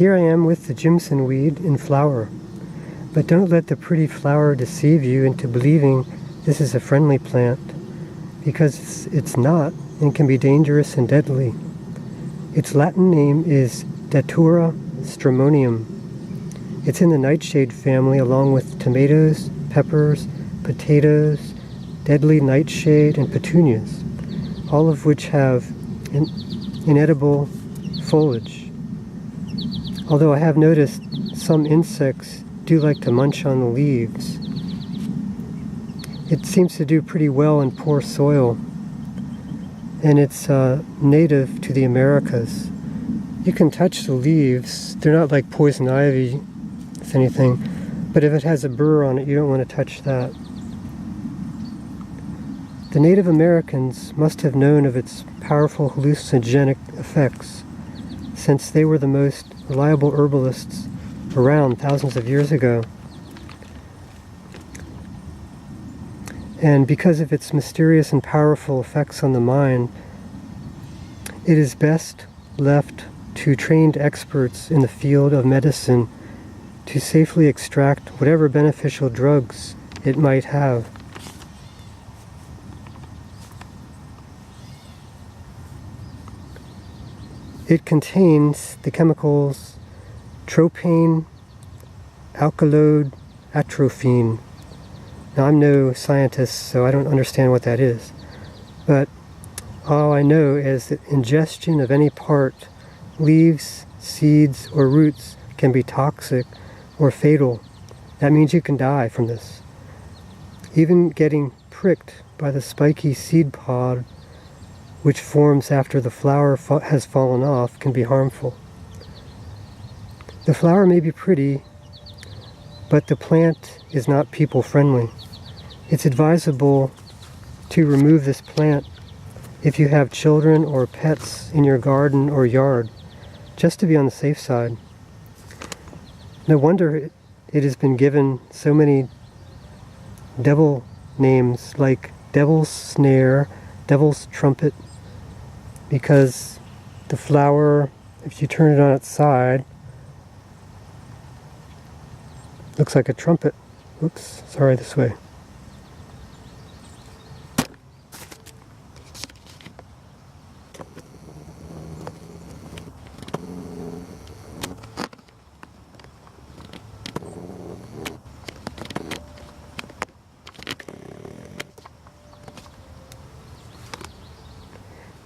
Here I am with the Jimsonweed in flower. But don't let the pretty flower deceive you into believing this is a friendly plant, because it's not and can be dangerous and deadly. Its Latin name is Datura stramonium. It's in the nightshade family along with tomatoes, peppers, potatoes, deadly nightshade, and petunias, all of which have inedible foliage. Although I have noticed some insects do like to munch on the leaves. It seems to do pretty well in poor soil, and it's native to the Americas. You can touch the leaves. They're not like poison ivy, if anything, but if it has a burr on it, you don't want to touch that. The Native Americans must have known of its powerful hallucinogenic effects, since they were the most reliable herbalists around thousands of years ago. And because of its mysterious and powerful effects on the mind, it is best left to trained experts in the field of medicine to safely extract whatever beneficial drugs it might have. It contains the chemicals tropane, alkaloid, atropine. Now, I'm no scientist, so I don't understand what that is. But all I know is that ingestion of any part, leaves, seeds, or roots, can be toxic or fatal. That means you can die from this. Even getting pricked by the spiky seed pod, which forms after the flower has fallen off, can be harmful. The flower may be pretty, but the plant is not people-friendly. It's advisable to remove this plant if you have children or pets in your garden or yard, just to be on the safe side. No wonder it has been given so many devil names like Devil's Snare, Devil's Trumpet, because the flower, if you turn it on its side, looks like a trumpet. Oops, sorry, this way.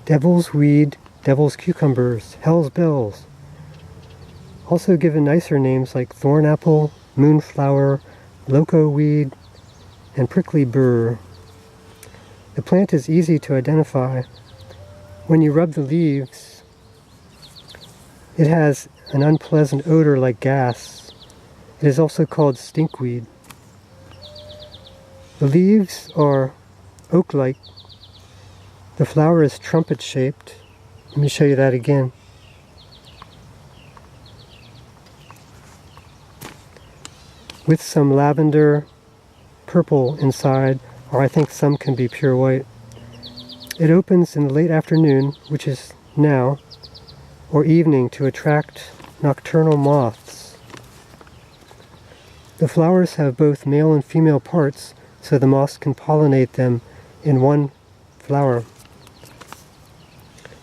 Devil's weed, devil's cucumbers, hell's bells. Also given nicer names like thornapple, moonflower, locoweed, and pricklyburr. The plant is easy to identify. When you rub the leaves, it has an unpleasant odor like gas. It is also called stinkweed. The leaves are oak-like. The flower is trumpet-shaped. Let me show you that again. With some lavender purple inside, or I think some can be pure white. It opens in the late afternoon, which is now, or evening, to attract nocturnal moths. The flowers have both male and female parts, so the moths can pollinate them in one flower.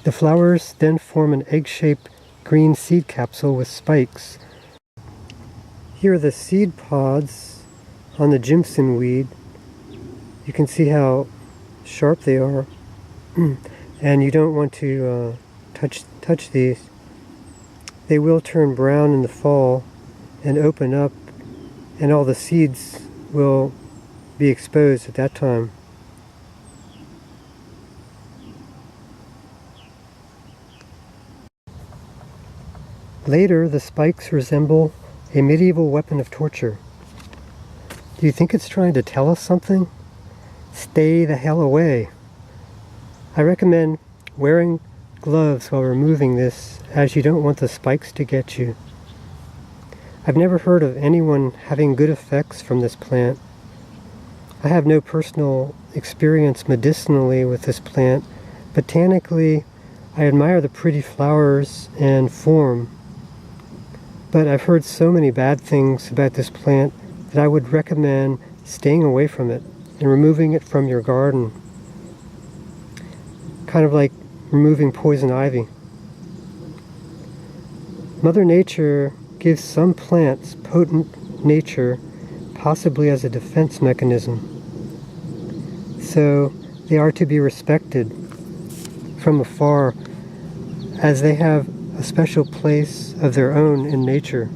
The flowers then form an egg-shaped green seed capsule with spikes. Here are the seed pods on the Jimsonweed. You can see how sharp they are, and you don't want to touch these. They will turn brown in the fall and open up, and all the seeds will be exposed at that time. Later, the spikes resemble a medieval weapon of torture. Do you think it's trying to tell us something? Stay the hell away. I recommend wearing gloves while removing this, as you don't want the spikes to get you. I've never heard of anyone having good effects from this plant. I have no personal experience medicinally with this plant. Botanically, I admire the pretty flowers and form. But I've heard so many bad things about this plant that I would recommend staying away from it and removing it from your garden. Kind of like removing poison ivy. Mother Nature gives some plants potent nature, possibly as a defense mechanism. So they are to be respected from afar, as they have a special place of their own in nature.